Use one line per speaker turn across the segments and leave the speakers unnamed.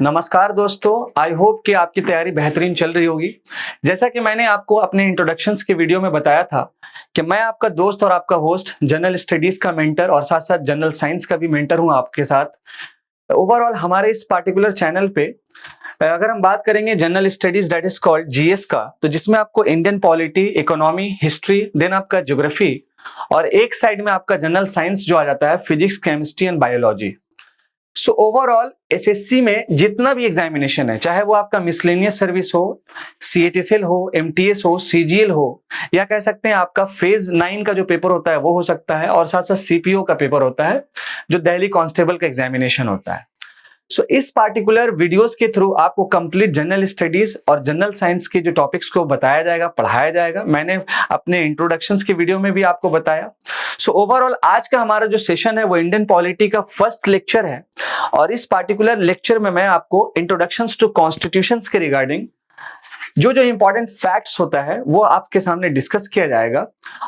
नमस्कार दोस्तों, I hope कि आपकी तैयारी बेहतरीन चल रही होगी। जैसा कि मैंने आपको अपने इंट्रोडक्शंस के वीडियो में बताया था कि मैं आपका दोस्त और आपका होस्ट, जनरल स्टडीज का मेंटर और साथ साथ जनरल साइंस का भी मेंटर हूं आपके साथ। ओवरऑल हमारे इस पार्टिकुलर चैनल पे अगर हम बात करेंगे general studies that is called GS का, तो जिसमें आपको Indian polity, economy, history, then आपका ज्योग्राफी और एक साइड में आपका जनरल साइंस जो आ जाता है physics, chemistry and biology. So overall SSC में जितना भी एग्जामिनेशन है, चाहे वो आपका मिसलेनियस सर्विस हो, सीएचएसएल हो, एमटीएस हो, सीजीएल हो, या कह सकते हैं आपका फेज 9 का जो पेपर होता है वो हो सकता है, और साथ साथ सीपीओ का पेपर होता है जो दिल्ली कांस्टेबल का एग्जामिनेशन होता है। सो इस पार्टिकुलर वीडियोस के थ्रू आपको कंप्लीट जनरल स्टडीज और जनरल साइंस के जो टॉपिक्स को बताया जाएगा, पढ़ाया जाएगा। मैंने अपने इंट्रोडक्शंस के वीडियो में भी आपको बताया। सो ओवरऑल आज का हमारा जो सेशन है वो इंडियन पॉलिटी का फर्स्ट लेक्चर है, और इस पार्टिकुलर लेक्चर में मैं आपको इंट्रोडक्शंस टू कॉन्स्टिट्यूशंस के रिगार्डिंग जो जो इंपॉर्टेंट फैक्ट्स होता है वो आपके सामने डिस्कस किया जाएगा,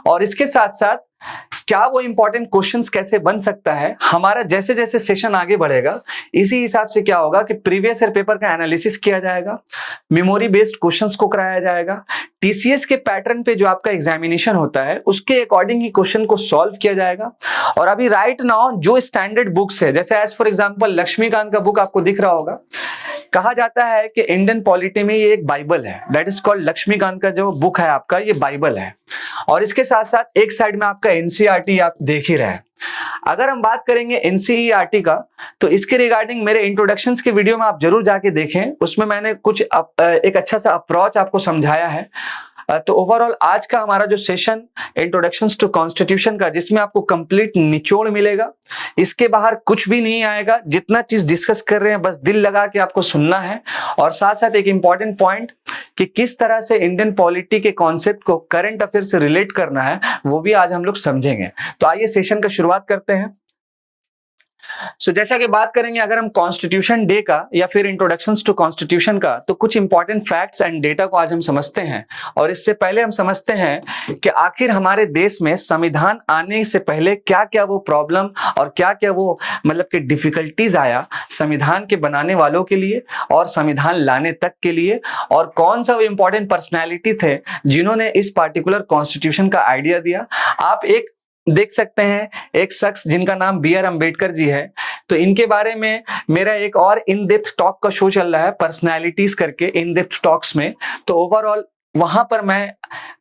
और इसके साथ साथ क्या वो इंपॉर्टेंट क्वेश्चंस कैसे बन सकता है। हमारा जैसे जैसे सेशन आगे बढ़ेगा इसी हिसाब से क्या होगा कि प्रीवियस ईयर पेपर का एनालिसिस किया जाएगा, मेमोरी बेस्ड क्वेश्चंस को कराया जाएगा, टीसीएस के पैटर्न पे जो आपका एग्जामिनेशन होता है उसके अकॉर्डिंग ही क्वेश्चन को सॉल्व किया जाएगा। और अभी राइट नाउ जो स्टैंडर्ड बुक्स है, जैसे एज फॉर एग्जांपल लक्ष्मीकांत का बुक आपको दिख रहा होगा, कहा जाता है कि इंडियन पॉलिटी में ये एक बाइबल है, दैट इज कॉल्ड लक्ष्मीकांत का जो बुक है आपका, ये बाइबल है। और इसके साथ साथ एक साइड में आपका एनसीईआरटी आप देख ही रहे हैं। अगर हम बात करेंगे एनसीईआरटी का, तो इसके रिगार्डिंग मेरे इंट्रोडक्शंस के वीडियो में आप जरूर जाके देखें, उसमें मैंने कुछ एक अच्छा सा अप्रोच आपको समझाया है। तो ओवरऑल आज का हमारा जो सेशन इंट्रोडक्शंस टू कॉन्स्टिट्यूशन का, जिसमें आपको कंप्लीट निचोड़ मिलेगा, इसके बाहर कुछ भी नहीं आएगा। जितना चीज डिस्कस कर रहे हैं बस दिल लगा के आपको सुनना है, और साथ साथ एक इंपॉर्टेंट पॉइंट कि किस तरह से इंडियन पॉलिटी के कॉन्सेप्ट को करंट अफेयर से रिलेट करना है वो भी आज हम लोग समझेंगे। तो आइए सेशन का शुरुआत करते हैं। जैसा कि बात करेंगे अगर हम कॉन्स्टिट्यूशन डे का या फिर इंट्रोडक्शंस टू कॉन्स्टिट्यूशन का, तो कुछ इंपॉर्टेंट फैक्ट्स एंड डेटा को आज हम समझते हैं। और इससे पहले हम समझते हैं कि आखिर हमारे देश में संविधान आने से पहले क्या क्या वो प्रॉब्लम और क्या क्या वो मतलब कि डिफिकल्टीज आया संविधान के बनाने वालों के लिए और संविधान लाने तक के लिए, और कौन सा वो इंपॉर्टेंट पर्सनैलिटी थे जिन्होंने इस पार्टिकुलर कॉन्स्टिट्यूशन का आइडिया दिया। आप एक देख सकते हैं एक शख्स जिनका नाम बी.आर. अम्बेडकर जी है, तो इनके बारे में मेरा एक और इन डेप्थ टॉक का शो चल रहा है पर्सनैलिटीज करके, इन डेप्थ टॉक्स में। तो ओवरऑल वहां पर मैं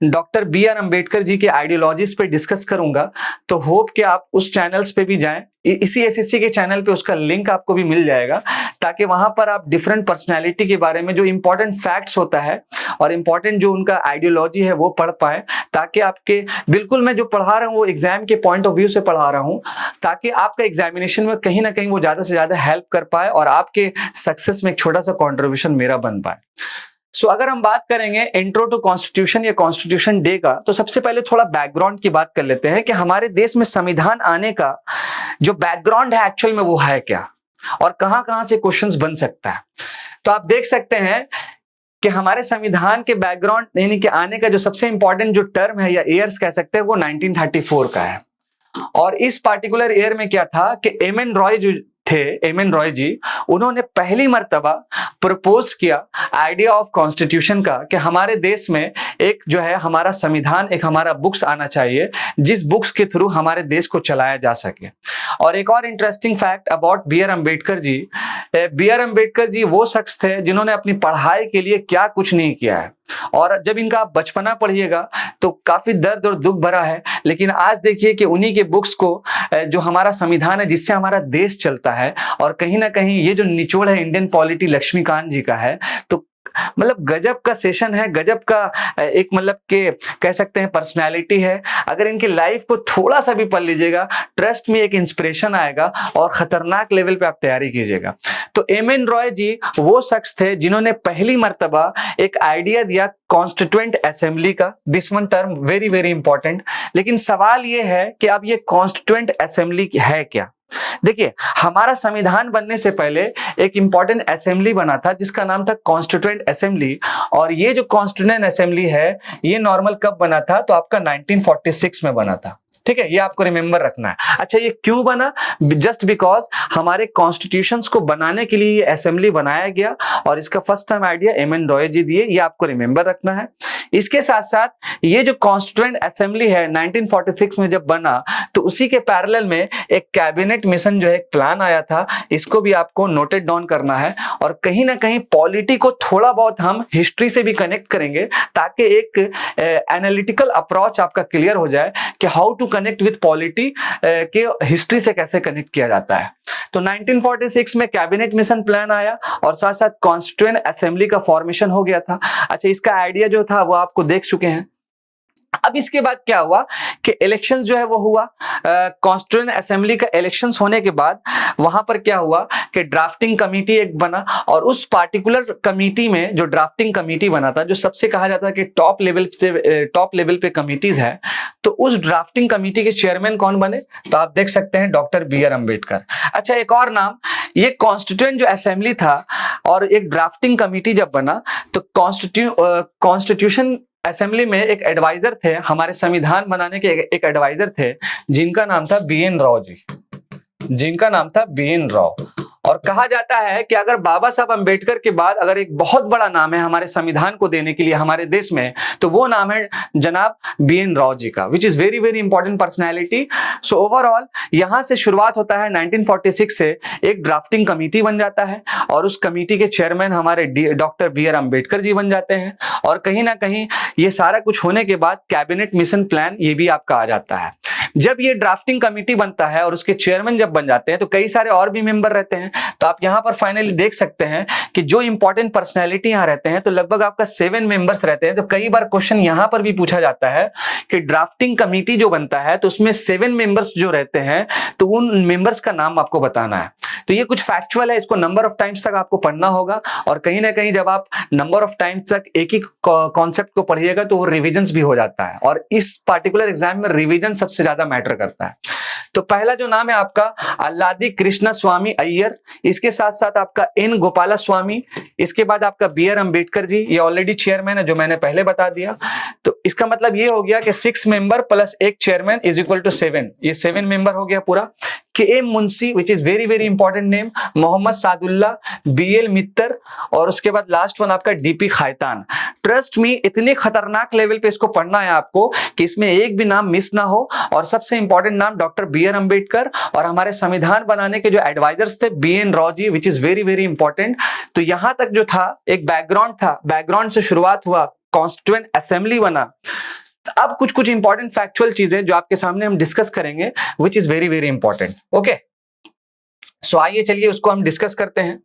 डॉक्टर बी.आर. अम्बेडकर जी के आइडियोलॉजीज पे डिस्कस करूंगा। तो होप कि आप उस चैनल्स पे भी जाएं, इसी एसएससी के चैनल पे उसका लिंक आपको भी मिल जाएगा, ताकि वहां पर आप डिफरेंट पर्सनैलिटी के बारे में जो इंपॉर्टेंट फैक्ट्स होता है और इंपॉर्टेंट जो उनका आइडियोलॉजी है वो पढ़ पाए, ताकि आपके बिल्कुल मैं जो पढ़ा रहा हूँ वो एग्जाम के पॉइंट ऑफ व्यू से पढ़ा रहा हूँ, ताकि आपका एग्जामिनेशन में कहीं ना कहीं वो ज्यादा से ज्यादा हेल्प कर पाए और आपके सक्सेस में एक छोटा सा कॉन्ट्रीब्यूशन मेरा बन पाए। अगर हम बात करेंगे इंट्रो टू कॉन्स्टिट्यूशन या कॉन्स्टिट्यूशन डे का, तो सबसे पहले थोड़ा बैकग्राउंड की बात कर लेते हैं कि हमारे देश में संविधान आने का जो बैकग्राउंड है एक्चुअल में वो है क्या, और कहां कहां से क्वेश्चंस बन सकता है। तो आप देख सकते हैं कि हमारे संविधान के बैकग्राउंड यानी कि आने का जो सबसे इंपॉर्टेंट जो टर्म है या ईयर्स कह सकते हैं वो 1934 का है। और इस पार्टिकुलर ईयर में क्या था कि एम.एन. रॉय जो थे, एम.एन. रॉय जी, उन्होंने पहली मर्तबा प्रपोज किया आइडिया ऑफ कॉन्स्टिट्यूशन का कि हमारे देश में एक जो है हमारा संविधान, एक हमारा बुक्स आना चाहिए जिस बुक्स के थ्रू हमारे देश को चलाया जा सके। और एक और इंटरेस्टिंग फैक्ट अबाउट बी.आर. अम्बेडकर जी, बी.आर. अम्बेडकर जी वो शख्स थे जिन्होंने अपनी पढ़ाई के लिए क्या कुछ नहीं किया है, और जब इनका आप बचपना पढ़िएगा तो काफी दर्द और दुख भरा है, लेकिन आज देखिए कि उन्हीं के बुक्स को जो हमारा संविधान है जिससे हमारा देश चलता है, और कहीं ना कहीं ये जो निचोड़ है इंडियन पॉलिटी लक्ष्मीकांत जी का है। तो मतलब गजब का सेशन है, गजब का एक मतलब के कह सकते हैं पर्सनालिटी है। अगर इनकी लाइफ को थोड़ा सा भी पढ़ लीजिएगा, ट्रस्ट में एक इंस्पिरेशन आएगा और खतरनाक लेवल पे आप तैयारी कीजिएगा। तो एम.एन. रॉय जी वो शख्स थे जिन्होंने पहली मर्तबा एक आइडिया दिया कॉन्स्टिट्यूएंट असेंबली का। This one term very very important. लेकिन सवाल ये है कि अब ये कॉन्स्टिट्यूएंट असेंबली है क्या। देखिए, हमारा संविधान बनने से पहले एक इंपॉर्टेंट असेंबली बना था जिसका नाम था कॉन्स्टिट्यूएंट असेंबली, और ये जो कॉन्स्टिट्यूएंट असेंबली है ये नॉर्मल कब बना था, तो आपका 1946 में बना था। ठीक है, ये आपको रिमेंबर रखना है। अच्छा, ये क्यों बना? जस्ट बिकॉज हमारे कॉन्स्टिट्यूशंस को बनाने के लिए ये असेंबली बनाया गया और इसका first time idea M N. Roy ji दिए, ये आपको रिमेंबर रखना है। इसके साथ साथ ये जो कॉन्स्टिट्यूएंट असेंबली है 1946 में जब बना, तो उसी के पैरेलल में एक कैबिनेट मिशन जो है एक प्लान आया था, इसको भी आपको नोटेड डाउन करना है। और कहीं ना कहीं पॉलिटी को थोड़ा बहुत हम हिस्ट्री से भी कनेक्ट करेंगे ताकि एक एनालिटिकल अप्रोच आपका क्लियर हो जाए कि how to connect with polity के हिस्ट्री से कैसे कनेक्ट किया जाता है। तो 1946 में कैबिनेट मिशन प्लान आया और साथ साथ कॉन्स्टिट्यूएंट असेंबली का फॉर्मेशन हो गया था। अच्छा, इसका आइडिया जो था वो आपको देख चुके हैं। अब इसके बाद क्या हुआ कि इलेक्शन जो है वो हुआ, कॉन्स्टिट्यूएंट असेंबली का इलेक्शंस होने के बाद वहां पर क्या हुआ कि ड्राफ्टिंग कमेटी एक बना और उस पार्टिकुलर कमेटी में जो ड्राफ्टिंग कमेटी बना था, जो सबसे कहा जाता है कि टॉप लेवल पे कमिटीज है, तो उस ड्राफ्टिंग कमेटी के चेयरमैन कौन बने? तो आप देख सकते हैं डॉक्टर बी.आर. अम्बेडकर। अच्छा, एक और नाम, ये कॉन्स्टिट्यूएंट जो असेंबली था और एक ड्राफ्टिंग कमेटी जब बना तो कॉन्स्टिट्यूशन असेंबली में एक एडवाइजर थे, हमारे संविधान बनाने के एक एडवाइजर थे जिनका नाम था बी.एन. राव जी, जिनका नाम था बी.एन. राव। और कहा जाता है कि अगर बाबा साहब अंबेडकर के बाद अगर एक बहुत बड़ा नाम है हमारे संविधान को देने के लिए हमारे देश में, तो वो नाम है जनाब बी.एन. राव जी का, विच is very very important personality. So overall यहां से शुरुआत होता है 1946 से, एक ड्राफ्टिंग कमेटी बन जाता है और उस कमेटी के चेयरमैन हमारे डॉक्टर बी.आर. अम्बेडकर जी बन जाते हैं। और कहीं ना कहीं ये सारा कुछ होने के बाद कैबिनेट मिशन प्लान ये भी आपका आ जाता है। जब ये ड्राफ्टिंग कमेटी बनता है और उसके चेयरमैन जब बन जाते हैं तो कई सारे और भी मेंबर रहते हैं। तो आप यहां पर फाइनली देख सकते हैं कि जो इंपॉर्टेंट पर्सनैलिटी यहां रहते हैं तो लगभग आपका 7 मेंबर्स रहते हैं। तो कई बार क्वेश्चन यहां पर भी पूछा जाता है कि ड्राफ्टिंग कमेटी जो बनता है तो उसमें 7 मेंबर्स जो रहते हैं तो उन मेंबर्स का नाम आपको बताना है। तो ये कुछ फैक्चुअल है, इसको नंबर ऑफ टाइम्स तक आपको पढ़ना होगा और कहीं ना कहीं जब आप नंबर ऑफ टाइम्स तक एक ही कॉन्सेप्ट को पढ़िएगा तो वो रिविजन्स भी हो जाता है और इस पार्टिकुलर एग्जाम में रिविजन सबसे ज्यादा मैटर करता है। तो पहला जो नाम है आपका अल्लादी कृष्णा स्वामी अय्यर, इसके साथ साथ आपका एन गोपाला स्वामी, इसके बाद आपका बी.आर. अम्बेडकर जी, ये ऑलरेडी चेयरमैन है जो मैंने पहले बता दिया। तो इसका मतलब ये हो गया कि 6 मेंबर प्लस एक चेयरमैन इज इक्वल टू 7, ये 7 मेंबर हो गया पूरा। K M Munshi which is very very important name, Mohammad Saadulla, B L. Mitter और उसके बाद लास्ट वन आपका डी.पी. खायतान। ट्रस्ट मी, इतने खतरनाक लेवल पे इसको पढ़ना है आपको कि इसमें एक भी नाम मिस ना हो। और सबसे इंपॉर्टेंट नाम डॉक्टर बी.आर. अम्बेडकर और हमारे संविधान बनाने के जो एडवाइजर्स थे B N. Rau ji, which is very very important. तो यहां तक जो था एक बैकग्राउंड था, बैकग्राउंड से शुरुआत हुआ, कॉन्स्टिट्यूएंट असेंबली बना। अब कुछ इंपॉर्टेंट फैक्चुअल चीजें जो आपके सामने हम डिस्कस करेंगे which is very very important. Okay, so आइए चलिए उसको हम डिस्कस करते हैं।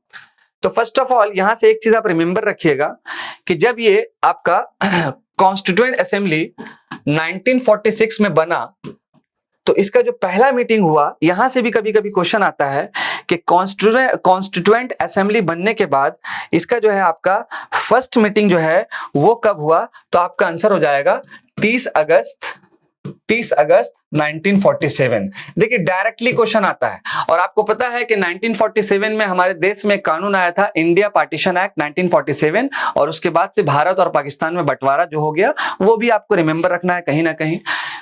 तो फर्स्ट ऑफ ऑल यहां से एक चीज आप रिमेंबर रखिएगा कि जब ये आपका कॉन्स्टिट्यूएंट असेंबली 1946 में बना तो इसका जो पहला मीटिंग हुआ, यहां से भी कभी कभी क्वेश्चन आता है कि कॉन्स्टिट्यूएंट असेंबली बनने के बाद इसका जो है आपका फर्स्ट मीटिंग जो है वो कब हुआ? तो आपका आंसर हो जाएगा 30 अगस्त 1947। देखिए डायरेक्टली क्वेश्चन आता है और आपको पता है कि 1947 में हमारे देश में कानून आया था इंडिया पार्टीशन एक्ट 1947 और उसके बाद से भारत और पाकिस्तान में बंटवारा जो हो गया वो भी आपको रिमेंबर रखना है कहीं ना कहीं।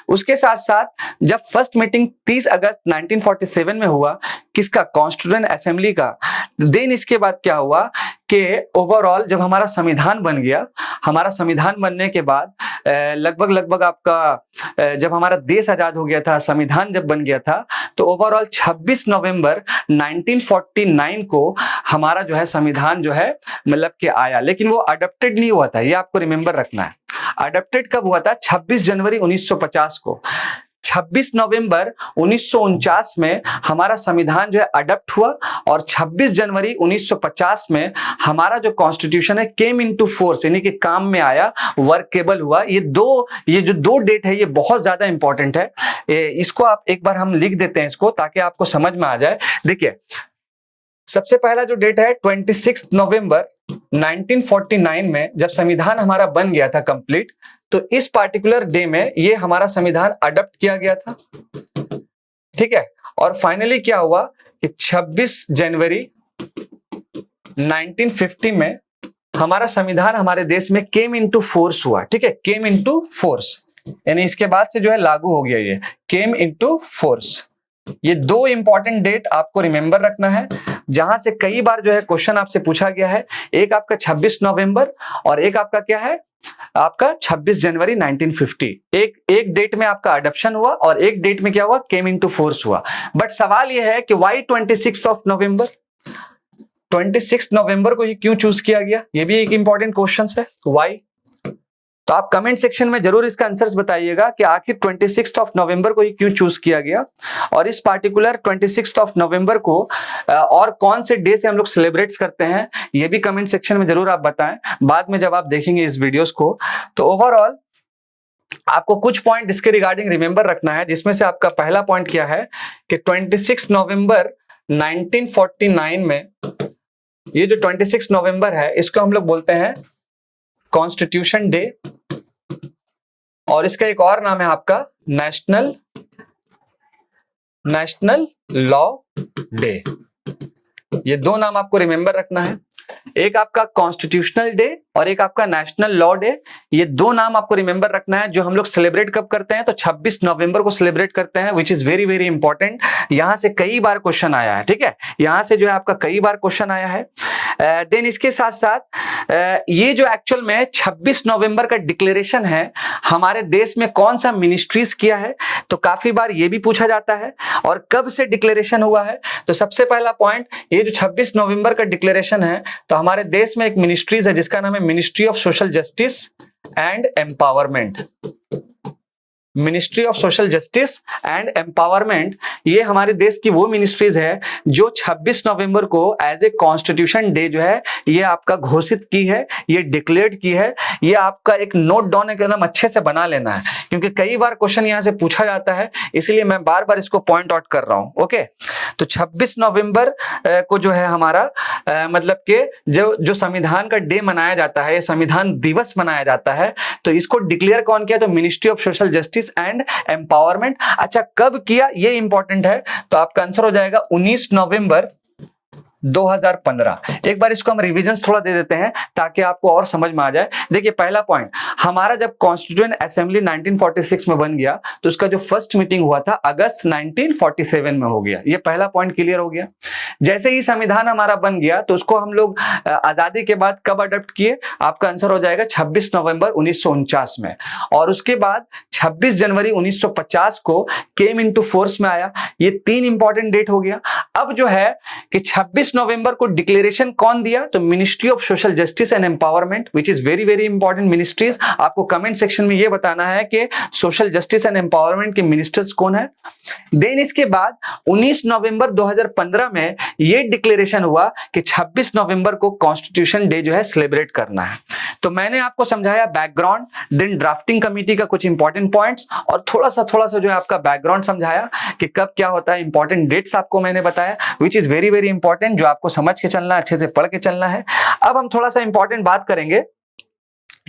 उसके साथ साथ जब फर्स्ट मीटिंग 30 अगस्त 1947 में हुआ किसका? कॉन्स्टिट्यूएंट असेंबली का। देन इसके बाद क्या हुआ कि ओवरऑल जब हमारा संविधान बन गया, हमारा संविधान बनने के बाद लगभग आपका जब हमारा देश आजाद हो गया था, संविधान जब बन गया था, तो ओवरऑल 26 नवंबर 1949 को हमारा जो है संविधान जो है मतलब कि आया, लेकिन वो अडॉप्टेड नहीं हुआ था, ये आपको रिमेंबर रखना है। अडॉप्टेड कब हुआ था? 26 जनवरी 1950 को। 26 नवंबर 1949 में हमारा संविधान जो है अडॉप्ट हुआ और 26 जनवरी 1950 में हमारा जो कॉन्स्टिट्यूशन है केम इनटू फोर्स, यानी कि काम में आया, वर्केबल हुआ। ये जो दो डेट है ये बहुत ज्यादा इंपॉर्टेंट है, इसको आप एक बार हम लिख देते हैं इसको ताकि आपको समझ में आ जाए। देखिए सबसे पहला जो डेट है 26 नवंबर 1949 में जब संविधान हमारा बन गया था कंप्लीट, तो इस पार्टिकुलर डे में ये हमारा संविधान अडॉप्ट किया गया था, ठीक है। और फाइनली क्या हुआ कि 26 जनवरी 1950 में हमारा संविधान हमारे देश में केम इनटू फोर्स हुआ, ठीक है, केम इनटू फोर्स, यानी इसके बाद से जो है लागू हो गया, ये केम इनटू फोर्स। ये दो इंपॉर्टेंट डेट आपको रिमेंबर रखना है, जहां से कई बार जो है क्वेश्चन आपसे पूछा गया है। एक आपका 26 नवंबर और एक आपका क्या है, आपका 26 जनवरी 1950। एक डेट में आपका अडॉप्शन हुआ और एक डेट में क्या हुआ, केम इनटू फोर्स हुआ। बट सवाल यह है कि व्हाई 26 ऑफ नवंबर, 26 नवंबर को ये क्यों चूज किया गया, ये भी एक इंपॉर्टेंट क्वेश्चन है, व्हाई। तो आप कमेंट सेक्शन में जरूर इसका आंसर्स बताइएगा कि आखिर 26 ऑफ नवंबर को ये क्यों चूज किया गया, और इस पार्टिकुलर 26 ऑफ नवंबर को और कौन से डे से हम लोग सेलिब्रेट्स करते हैं, ये भी कमेंट सेक्शन में जरूर आप बताएं बाद में जब आप देखेंगे इस वीडियोस को। तो ओवरऑल आपको कुछ पॉइंट इसके रिगार्डिंग रिमेंबर रखना है, जिसमें से आपका पहला पॉइंट क्या है कि 26 नवंबर 1949 में, ये जो 26 नवंबर है इसको हम लोग बोलते हैं कॉन्स्टिट्यूशन डे, और इसका एक और नाम है आपका नेशनल लॉ डे। ये दो नाम आपको रिमेंबर रखना है, एक आपका कॉन्स्टिट्यूशनल डे और एक आपका नेशनल लॉ डे। ये दो नाम आपको रिमेंबर रखना है, जो हम लोग सेलिब्रेट कब करते हैं, तो 26 नवंबर को सेलिब्रेट करते हैं, विच इज वेरी वेरी इंपॉर्टेंट। यहां से कई बार क्वेश्चन आया है, ठीक है, यहां से जो है आपका कई बार क्वेश्चन आया है। देन इसके साथ साथ ये जो एक्चुअल में 26 नवंबर का डिक्लेरेशन है, हमारे देश में कौन सा मिनिस्ट्रीज किया है, तो काफी बार ये भी पूछा जाता है। और कब से डिक्लेरेशन हुआ है, तो सबसे पहला पॉइंट, ये जो 26 नवंबर का डिक्लेरेशन है, तो हमारे देश में एक मिनिस्ट्रीज है जिसका नाम है ministry of social justice and empowerment. Ministry of social justice and empowerment, ये हमारे देश की वो मिनिस्ट्रीज है जो 26 नवंबर को एज ए कॉन्स्टिट्यूशन डे जो है ये आपका घोषित की है, ये डिक्लेयर्ड की है। ये आपका एक नोट डाउन एकदम अच्छे से बना लेना है, क्योंकि कई बार क्वेश्चन यहां से पूछा जाता है, इसलिए मैं बार बार इसको पॉइंट आउट कर रहा हूं। ओके, तो 26 नवंबर को जो है हमारा मतलब कि जो संविधान का डे मनाया जाता है, संविधान दिवस मनाया जाता है, तो इसको डिक्लेयर कौन किया, तो ministry of social justice and empowerment. अच्छा, कब किया ये इंपॉर्टेंट है, तो आपका आंसर हो जाएगा 19 नवंबर 2015। एक बार इसको हम रिवीजन थोड़ा दे देते हैं ताकि आपको और समझ में आ जाए। देखिए पहला पॉइंट, हमारा जब कॉन्स्टिट्यूएंट असेंबली 1946 में बन गया, तो उसका जो फर्स्ट मीटिंग हुआ था अगस्त 1947 में हो गया। ये पहला पॉइंट क्लियर हो गया। जैसे ही संविधान हमारा बन गया, तो उसको हम लोग आजादी के बाद कब अडॉप्ट किए, आपका आंसर हो जाएगा 26 नवंबर 1949 में। और उसके बाद 26 जनवरी 1950 को केम इनटू फोर्स में आया। ये तीन इंपॉर्टेंट डेट हो गया। अब जो है कि 26 नवंबर को डिक्लेरेशन कौन दिया, तो ministry of social justice and empowerment, which is very very important ministries. आपको कमेंट सेक्शन में ये बताना है कि सोशल जस्टिस एंड एम्पावरमेंट के मिनिस्टर्स कौन है। देन इसके बाद 19 नवंबर 2015 में ये डिक्लेरेशन हुआ कि 26 नवंबर को कॉन्स्टिट्यूशन डे जो है सेलिब्रेट करना है। तो मैंने आपको समझाया बैकग्राउंड, देन ड्राफ्टिंग कमेटी का कुछ इंपॉर्टेंट पॉइंट्स, और थोड़ा सा जो है आपका बैकग्राउंड समझाया कि कब क्या होता है, इंपॉर्टेंट डेट्स आपको मैंने बताया, विच इज वेरी वेरी इंपॉर्टेंट, जो आपको समझ के चलना है, अच्छे से पढ़ के चलना है। अब हम थोड़ा सा इंपॉर्टेंट बात करेंगे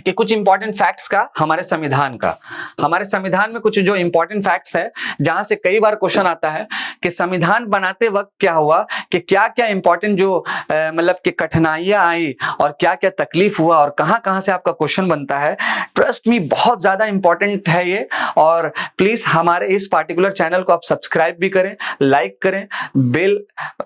कि कुछ इंपॉर्टेंट फैक्ट्स का हमारे संविधान का। हमारे संविधान में कुछ जो इंपॉर्टेंट फैक्ट्स है, जहां से कई बार क्वेश्चन आता है कि संविधान बनाते वक्त क्या हुआ, कि क्या क्या इंपॉर्टेंट जो मतलब कि कठिनाइयां आई और क्या क्या तकलीफ हुआ और कहां कहां से आपका क्वेश्चन बनता है। ट्रस्ट मी, बहुत ज्यादा इंपॉर्टेंट है ये। और प्लीज हमारे इस पार्टिकुलर चैनल को आप सब्सक्राइब भी करें, लाइक करें, बेल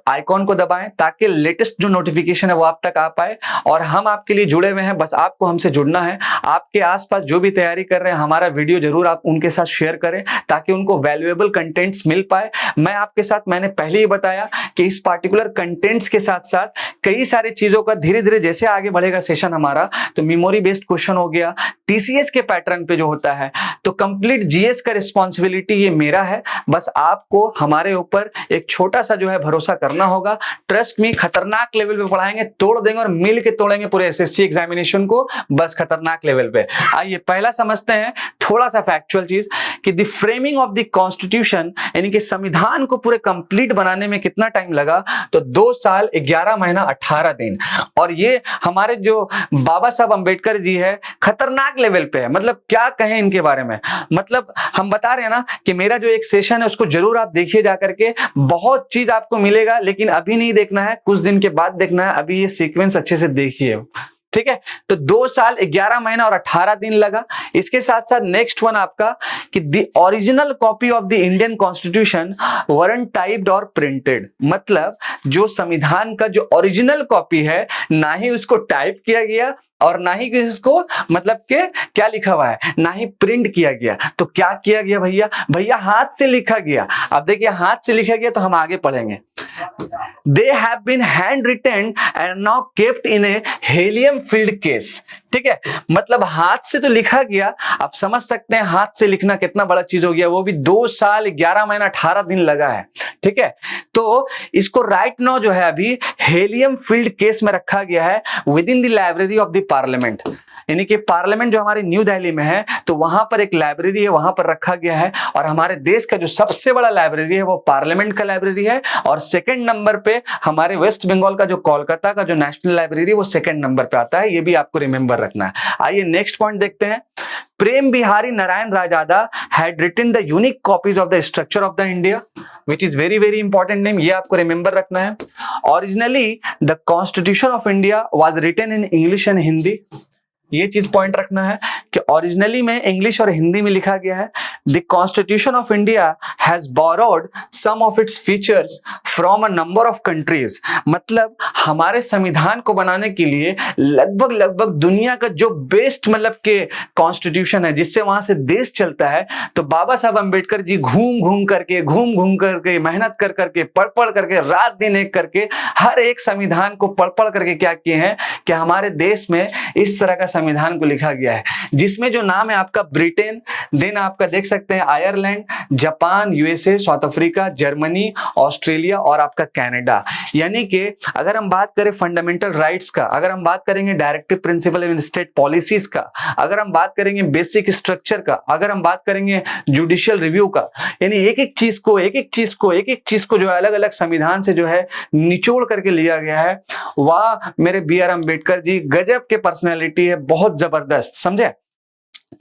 आइकॉन को दबाएं, ताकि लेटेस्ट जो नोटिफिकेशन है वो आप तक आ पाए। और हम आपके लिए जुड़े हुए हैं, बस आपको हमसे जुड़ना है। आपके आसपास जो भी तैयारी कर रहे हैं, हमारा वीडियो जरूर आप उनके साथ शेयर करें, ताकि उनको वैल्यूएबल कंटेंट्स मिल पाए। मैं आपके साथ, मैंने पहले ही बताया कि इस पार्टिकुलर कंटेंट्स के साथ साथ कई सारी चीजों का धीरे धीरे जैसे आगे बढ़ेगा सेशन हमारा, तो मेमोरी बेस्ड क्वेश्चन हो गया, टीसीएस के पैटर्न पे जो होता है, तो कंप्लीट जीएस का रिस्पॉन्सिबिलिटी ये मेरा है। बस आपको हमारे ऊपर एक छोटा सा जो है भरोसा करना होगा। ट्रस्ट मी, खतरनाक लेवल पे पढ़ाएंगे, तोड़ देंगे और मिल के तोड़ेंगे पूरे एसएससी एग्जामिनेशन को, बस खतरनाक लेवल पे। आइए पहला समझते हैं थोड़ा सा फैक्चुअल चीज, कि the framing of the constitution, यानी कि संविधान को पूरे कंप्लीट बनाने में कितना टाइम लगा, तो 2 साल 11 महीना 18 दिन। और ये हमारे जो बाबा साहब अंबेडकर जी है, खतरनाक लेवल पे है। मतलब क्या कहें इनके बारे में, मतलब हम बता रहे हैं ना कि मेरा जो एक सेशन है उसको जरूर आप देखिए जा करके, बहुत चीज आपको मिलेगा, लेकिन अभी नहीं देखना है, कुछ दिन के बाद देखना है। अभी ये सीक्वेंस अच्छे से देखिए। ठीक है, तो 2 साल 11 महीना और 18 दिन लगा। इसके साथ साथ नेक्स्ट वन आपका कि the original copy of the Indian constitution weren't typed और प्रिंटेड, मतलब जो संविधान का जो ओरिजिनल कॉपी है ना ही उसको टाइप किया गया और ना ही इसको मतलब के क्या लिखा हुआ है, ना ही प्रिंट किया गया। तो क्या किया गया भैया? भैया हाथ से लिखा गया। अब देखिए हाथ से लिखा गया तो हम आगे पढ़ेंगे। They have been handwritten and now kept in a helium filled case। ठीक है, मतलब हाथ से तो लिखा गया, आप समझ सकते हैं हाथ से लिखना कितना बड़ा चीज हो गया, वो भी 2 साल 11 महीना 18 दिन लगा है। ठीक है, तो इसको राइट नाउ जो है अभी हेलियम फील्ड केस में रखा गया है with in the library of the parliament, यानी कि पार्लियामेंट जो हमारी न्यू दिल्ली में है तो वहां पर एक लाइब्रेरी है, वहां पर रखा गया है। और हमारे देश का जो सबसे बड़ा लाइब्रेरी है वो पार्लियामेंट का लाइब्रेरी है, और सेकंड नंबर पे हमारे वेस्ट बंगाल का जो कोलकाता का जो नेशनल लाइब्रेरी वो सेकंड नंबर पे आता है। ये भी आपको रिमेंबर रखना है। आइए नेक्स्ट पॉइंट देखते हैं। प्रेम Bihari Narayan राजादा had written the unique copies of the structure of the India, which is very very important name, ये आपको रिमेंबर रखना है। Originally the Constitution of India was written in English and Hindi, ये चीज point रखना है कि ओरिजिनली में इंग्लिश और हिंदी में लिखा गया है। The constitution of India has borrowed some of its features from a number of countries, मतलब हमारे संविधान को बनाने के लिए लगभग लगभग दुनिया का जो बेस्ट मतलब के कॉन्स्टिट्यूशन है जिससे वहां से देश चलता है, तो बाबा साहब अम्बेडकर जी घूम घूम करके मेहनत कर करके पढ़ करके रात दिन एक करके हर एक संविधान को पढ़ करके क्या किए हैं कि हमारे देश में इस तरह का संविधान को लिखा गया है, जिसमें जो नाम है आपका ब्रिटेन, देन आपका देख सकते हैं Ireland, Japan, USA, south Africa, Germany, Australia और आपका कनाडा। यानी कि अगर हम बात करें फंडामेंटल राइट्स का, अगर हम बात करेंगे डायरेक्टिव प्रिंसिपल इन स्टेट पॉलिसीज का, अगर हम बात करेंगे बेसिक स्ट्रक्चर का, अगर हम बात करेंगे जुडिशियल रिव्यू का, यानी एक एक चीज को जो अलग अलग संविधान से जो है निचोड़ करके लिया गया है। वाह मेरे बी.आर. अम्बेडकर जी, गजब के पर्सनैलिटी है, बहुत जबरदस्त, समझे।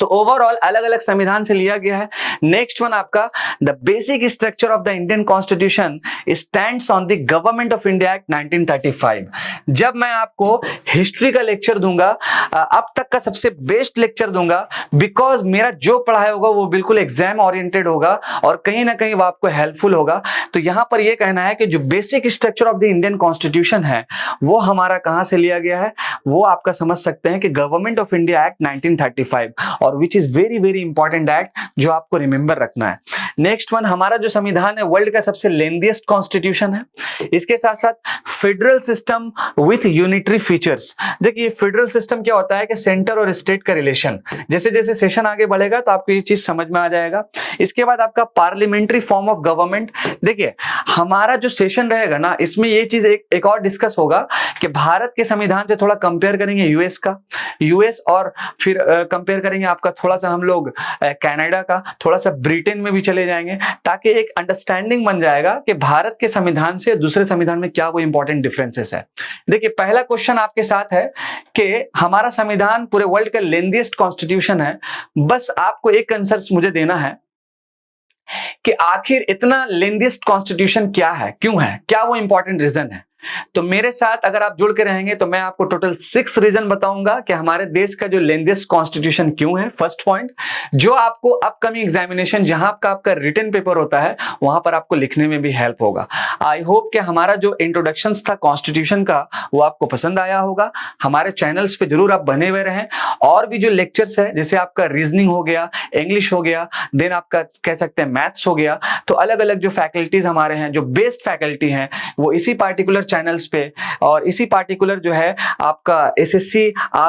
तो ओवरऑल अलग अलग संविधान से लिया गया है। नेक्स्ट वन आपका the basic structure of the Indian constitution stands on the government of India act 1935। जब मैं आपको हिस्ट्री का लेक्चर दूंगा, अब तक का सबसे बेस्ट लेक्चर दूंगा, बिकॉज मेरा जो पढ़ाया होगा वो बिल्कुल एग्जाम ओरिएंटेड होगा और कहीं ना कहीं वो आपको हेल्पफुल होगा। तो यहां पर यह कहना है कि जो basic structure of the Indian constitution है वो हमारा कहां से लिया गया है, वो आपका समझ सकते हैं कि गवर्नमेंट ऑफ इंडिया एक्ट 1935, और विच is very very important act जो आपको रिमेंबर रखना है। नेक्स्ट वन, हमारा जो संविधान है वर्ल्ड का सबसे लेंथीएस्ट कॉन्स्टिट्यूशन है। इसके साथ साथ federal system with unitary features. देखिए फेडरल सिस्टम क्या होता है कि सेंटर और स्टेट का रिलेशन, जैसे जैसे सेशन आगे बढ़ेगा तो आपको ये चीज समझ में आ जाएगा। इसके बाद आपका पार्लियामेंट्री फॉर्म ऑफ गवर्नमेंट। देखिए हमारा जो सेशन रहेगा ना, इसमें ये चीज एक और डिस्कस होगा कि भारत के संविधान से थोड़ा कंपेयर करेंगे यूएस का, यूएस, और फिर कंपेयर करेंगे आपका थोड़ा सा हम लोग कनाडा का, थोड़ा सा ब्रिटेन में भी चले जाएंगे, ताकि एक अंडरस्टैंडिंग बन जाएगा कि भारत के संविधान से दूसरे संविधान में क्या कोई इंपॉर्टेंट डिफरेंसेस है। देखिए पहला क्वेश्चन आपके साथ है कि हमारा संविधान पूरे वर्ल्ड का लेंथीएस्ट कॉन्स्टिट्यूशन है। बस आपको एक आंसर मुझे देना है कि आखिर इतना लेंथीएस्ट कॉन्स्टिट्यूशन क्या है, क्यों है, क्या वो इंपॉर्टेंट रीजन है। तो मेरे साथ अगर आप जुड़ के रहेंगे तो मैं आपको टोटल 6 रीजन बताऊंगा कि हमारे देश का जो लेंथीएस्ट कॉन्स्टिट्यूशन क्यों है। फर्स्ट पॉइंट, जो आपको अपकमिंग एग्जामिनेशन जहां आपका रिटन पेपर होता है वहां पर आपको लिखने में भी हेल्प होगा। आई होप कि हमारा जो इंट्रोडक्शन था कॉन्स्टिट्यूशन का वो आपको पसंद आया होगा। हमारे चैनल्स पे जरूर आप बने हुए रहें। और भी जो लेक्चर्स है जैसे आपका रीजनिंग हो गया, इंग्लिश हो गया, देन आपका कह सकते हैं मैथ्स हो गया, तो अलग अलग जो फैकल्टीज हमारे हैं, जो बेस्ट फैकल्टी हैं, वो इसी पार्टिकुलर चैनल्स पे और इसी पार्टिकुलर जो है आपका एसएससी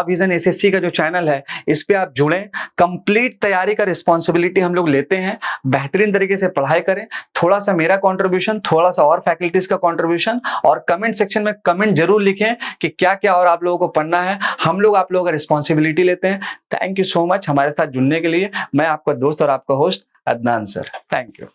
विजन एसएससी का जो चैनल है इस पे आप जुड़ें। कंप्लीट तैयारी का रिस्पॉन्सिबिलिटी हम लोग लेते हैं, बेहतरीन तरीके से पढ़ाई करें। थोड़ा सा मेरा कंट्रीब्यूशन, थोड़ा सा और फैकल्टीज का कंट्रीब्यूशन, और कमेंट सेक्शन में कमेंट जरूर लिखें कि क्या क्या और आप लोगों को पढ़ना है। हम लोग आप लोगों का रिस्पॉन्सिबिलिटी लेते हैं। थैंक यू सो मच हमारे साथ जुड़ने के लिए। मैं आपका दोस्त और आपका host Adnan sir, thank you.